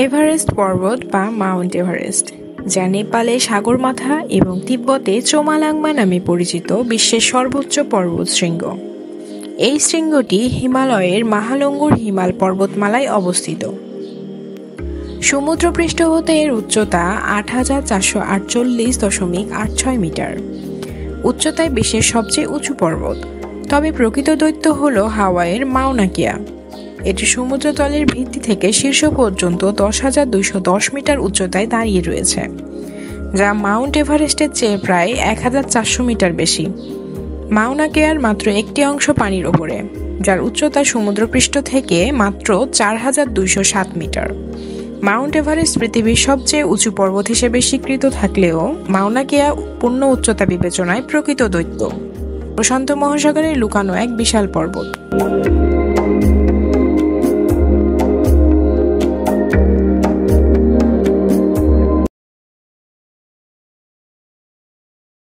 Everest পর্বত বা Mount Everest, যা নেপালে সাগরমাথা এবং তিব্বতে চোমালাংমা নামে পরিচিত বিশ্বের সর্বোচ্চ পর্বতশৃঙ্গ। এই শৃঙ্গটি হিমালয়ের মাহালঙ্গুর হিমাল পর্বতমালায় অবস্থিত। সমুদ্রপৃষ্ঠ হতে এর উচ্চতা ৮,৪৪৮.৮৬ মিটার। উচ্চতায় বিশ্বের সবচেয়ে উঁচু পর্বত, তবে প্রকৃত দৈত্য হল হাওয়াইয়ের মাউনা কেয়া। এটি সমুদ্রতলের ভিত্তি থেকে শীর্ষ পর্যন্ত ১০,২১০ মিটার উচ্চতায় দাঁড়িয়ে রয়েছে, যা মাউন্ট এভারেস্টের চেয়ে প্রায় ১,৪০০ মিটার বেশি। মাউনা কেয়ার মাত্র একটি অংশ পানির ওপরে, যার উচ্চতা সমুদ্রপৃষ্ঠ থেকে মাত্র ৪,২০৭ মিটার। মাউন্ট এভারেস্ট পৃথিবীর সবচেয়ে উঁচু পর্বত হিসেবে স্বীকৃত থাকলেও মাউনা কেয়া পূর্ণ উচ্চতা বিবেচনায় প্রকৃত দৈত্য, প্রশান্ত মহাসাগরে লুকানো এক বিশাল পর্বত।